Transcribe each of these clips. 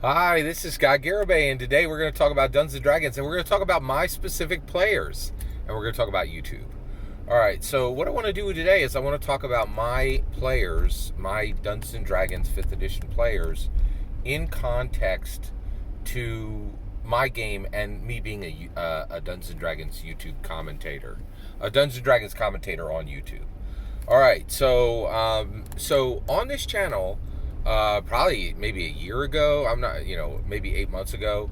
Hi, this is Garibay, and today we're going to talk about Dungeons and Dragons, and we're going to talk about my specific players, and we're going to talk about YouTube. All right, so what I want to do today is I want to talk about my players, my Dungeons and Dragons 5th edition players, in context to my game and me being a Dungeons and Dragons YouTube commentator, a Dungeons and Dragons commentator on YouTube. All right, so on this channel, probably maybe a year ago, I'm not, maybe 8 months ago,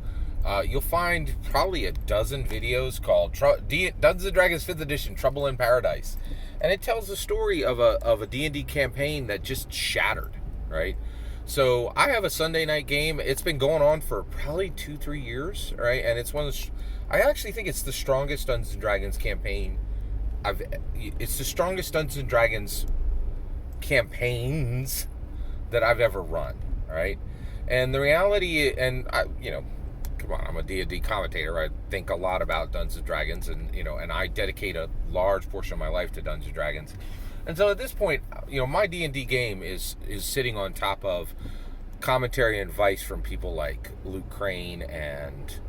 you'll find probably a dozen videos called Dungeons and Dragons 5th Edition: Trouble in Paradise, and it tells the story of a D&D campaign that just shattered, right? So I have a Sunday night game. It's been going on for probably 2-3 years, right? And it's I actually think it's the strongest Dungeons and Dragons campaign I've. It's the strongest Dungeons and Dragons campaigns that I've ever run, right? And the reality, and come on, I'm a D&D commentator. I think a lot about Dungeons and Dragons, and I dedicate a large portion of my life to Dungeons and Dragons. And so at this point, my D&D game is sitting on top of commentary and advice from people like Luke Crane and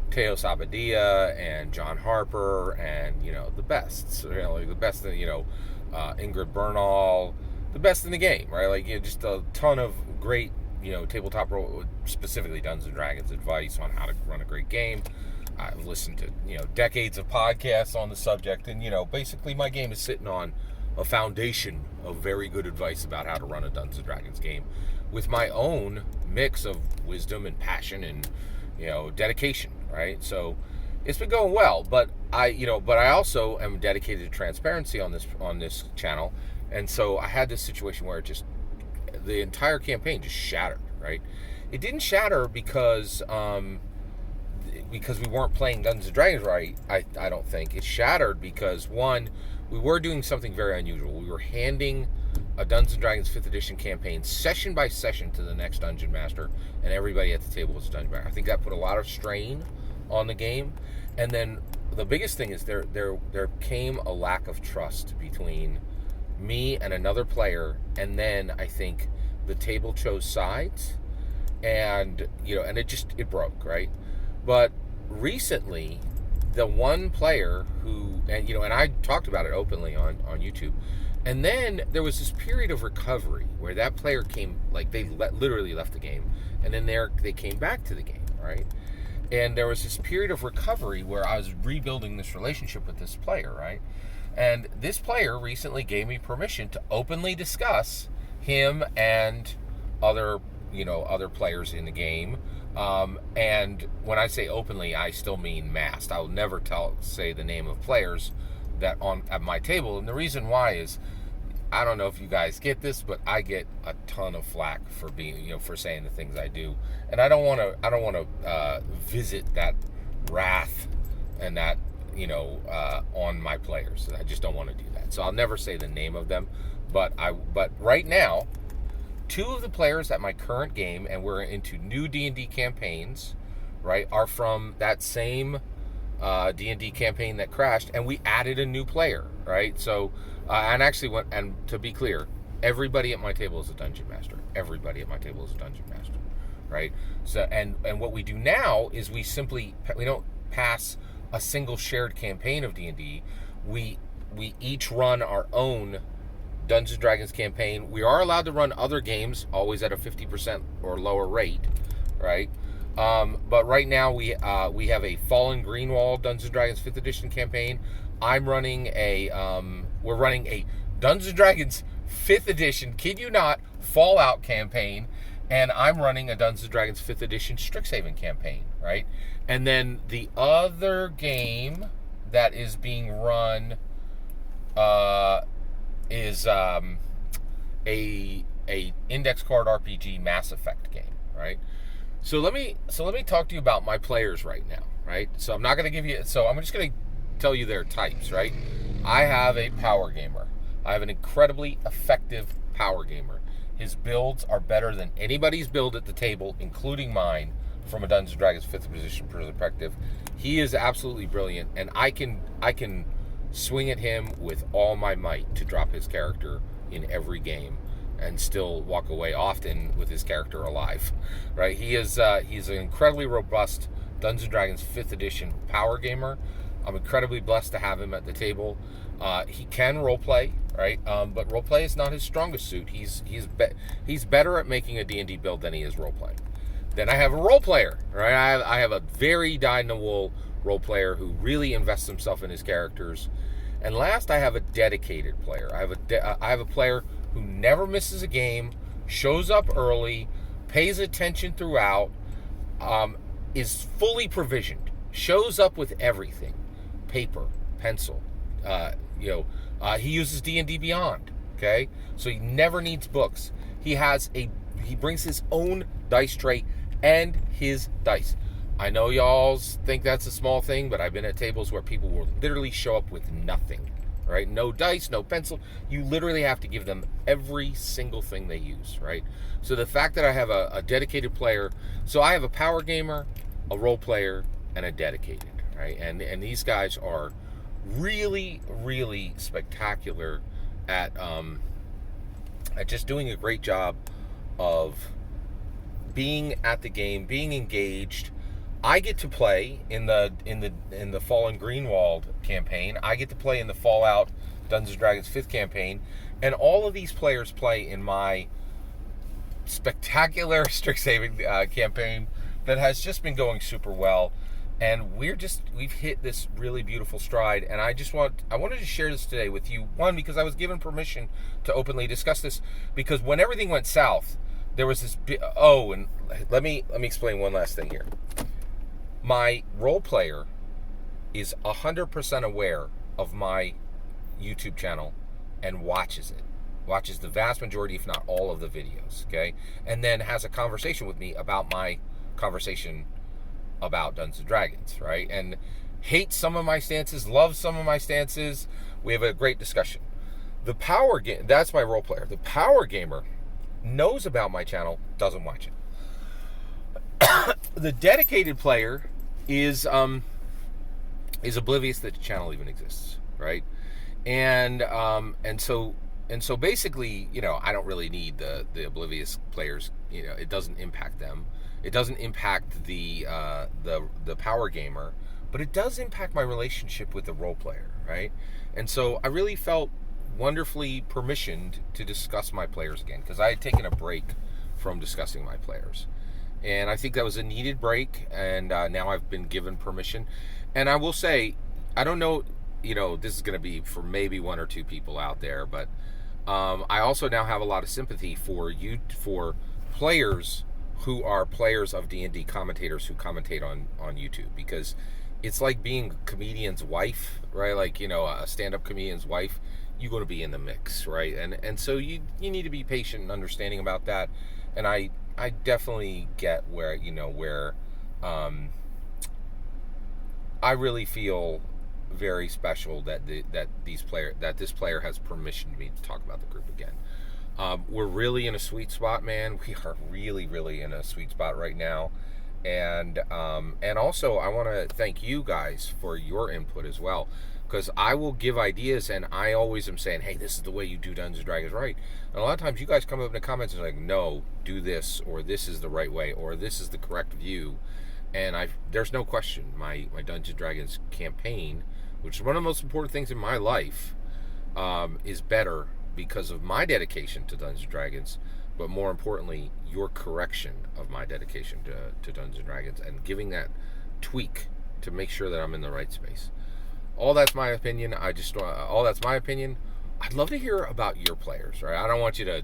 Teos Abadia and John Harper and the best, the best, Ingrid Bernal, the best in the game, right? Like, just a ton of great, tabletop role, specifically Dungeons and Dragons advice on how to run a great game. I've listened to, decades of podcasts on the subject, and, basically my game is sitting on a foundation of very good advice about how to run a Dungeons and Dragons game with my own mix of wisdom and passion and, dedication, right? So it's been going well, but I also am dedicated to transparency on this channel. And so I had this situation where the entire campaign just shattered, right? It didn't shatter because we weren't playing Dungeons and Dragons right. I don't think it shattered because, one, we were doing something very unusual. We were handing a Dungeons and Dragons 5th edition campaign session by session to the next dungeon master, and everybody at the table was a dungeon master. I think that put a lot of strain on the game. And then the biggest thing is there came a lack of trust between me and another player, and then I think the table chose sides, and and it broke, right? But recently, the one player who, and I talked about it openly on YouTube, and then there was this period of recovery where that player came, like, they literally left the game, and then they came back to the game, right? And there was this period of recovery where I was rebuilding this relationship with this player, right? And this player recently gave me permission to openly discuss him and other players in the game. And when I say openly, I still mean masked. I will never say the name of players that at my table. And the reason why is, I don't know if you guys get this, but I get a ton of flack for being, for saying the things I do, and I don't want to visit that wrath and that, on my players. I just don't want to do that. So I'll never say the name of them, but right now, two of the players at my current game, and we're into new D&D campaigns, right, are from that same D&D campaign that crashed, and we added a new player, right? So, and to be clear, everybody at my table is a dungeon master. Everybody at my table is a dungeon master, right? So, and what we do now is we don't pass a single shared campaign of D&D. We each run our own Dungeons and Dragons campaign. We are allowed to run other games, always at a 50% or lower rate, right? But right now we have a Fallen Greenwald Dungeons and Dragons 5th edition campaign. We're running a Dungeons and Dragons 5th edition, kid you not, Fallout campaign, and I'm running a Dungeons and Dragons 5th edition Strixhaven campaign, right? And then the other game that is being run is a index card RPG Mass Effect game, right? So let me talk to you about my players right now, right? So I'm not going to give you, so I'm just going to tell you their types, right? I have a power gamer. I have an incredibly effective power gamer. His builds are better than anybody's build at the table, including mine, from a Dungeons & Dragons 5th edition perspective. He is absolutely brilliant, and I can swing at him with all my might to drop his character in every game. and still walk away often with his character alive, right? He's an incredibly robust Dungeons & Dragons 5th edition power gamer. I'm incredibly blessed to have him at the table. He can roleplay, right? But roleplay is not his strongest suit. He's better at making a D&D build than he is roleplaying. Then I have a role player, right? I have a very dyed-in-the-wool role player who really invests himself in his characters. And last, I have a dedicated player. I have a player who never misses a game, shows up early, pays attention throughout, is fully provisioned, shows up with everything, paper, pencil. He uses D&D Beyond. Okay, so he never needs books. He brings his own dice tray and his dice. I know y'all think that's a small thing, but I've been at tables where people will literally show up with nothing, right? No dice, no pencil. You literally have to give them every single thing they use, right? So the fact that I have a dedicated player, so I have a power gamer, a role player, and a dedicated, right? And these guys are really, really spectacular at just doing a great job of being at the game, being engaged. I get to play in the Fallen Greenwald campaign. I get to play in the Fallout Dungeons & Dragons 5th campaign, and all of these players play in my spectacular Strixhaven campaign that has just been going super well. And we've hit this really beautiful stride, and I wanted to share this today with you. One, because I was given permission to openly discuss this, because when everything went south, there was this. And let me explain one last thing here. My role player is 100% aware of my YouTube channel and watches the vast majority, if not all, of the videos. Okay, and then has a conversation with me about my conversation about Dungeons & Dragons, right? And hates some of my stances, loves some of my stances. We have a great discussion. The power game, that's my role player. The power gamer knows about my channel, doesn't watch it. The dedicated player is oblivious that the channel even exists, right? And so basically, I don't really need the oblivious players. It doesn't impact them. It doesn't impact the power gamer, but it does impact my relationship with the role player, right? And so I really felt wonderfully permissioned to discuss my players again, because I had taken a break from discussing my players. And I think that was a needed break, and now I've been given permission. And I will say, I don't know, this is going to be for maybe one or two people out there, but I also now have a lot of sympathy for players who are players of D&D, commentators who commentate on YouTube, because it's like being a comedian's wife, right? Like, a stand-up comedian's wife. You're going to be in the mix, right? And so you need to be patient and understanding about that. And I definitely get where I really feel very special that this player has permissioned me to talk about the group again. We're really in a sweet spot, man. We are really, really in a sweet spot right now. And also, I want to thank you guys for your input as well, because I will give ideas, and I always am saying, hey, this is the way you do Dungeons & Dragons right. And a lot of times you guys come up in the comments and like, no, do this, or this is the right way, or this is the correct view. And there's no question, my Dungeons & Dragons campaign, which is one of the most important things in my life, is better because of my dedication to Dungeons & Dragons, but more importantly, your correction of my dedication to Dungeons & Dragons, and giving that tweak to make sure that I'm in the right space. All that's my opinion. All that's my opinion. I'd love to hear about your players, right? I don't want you to,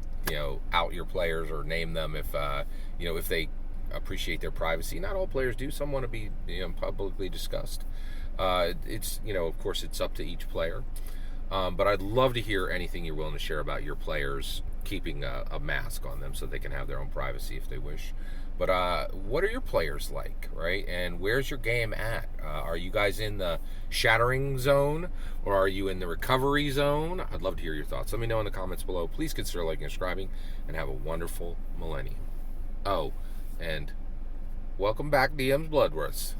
out your players or name them if they appreciate their privacy. Not all players do. Some want to be, publicly discussed. It's, of course, it's up to each player. But I'd love to hear anything you're willing to share about your players keeping a mask on them so they can have their own privacy if they wish. But what are your players like, right? And where's your game at? Are you guys in the shattering zone, or are you in the recovery zone? I'd love to hear your thoughts. Let me know in the comments below. Please consider liking and subscribing, and have a wonderful millennium. Oh, and welcome back, DM's Bloodworths.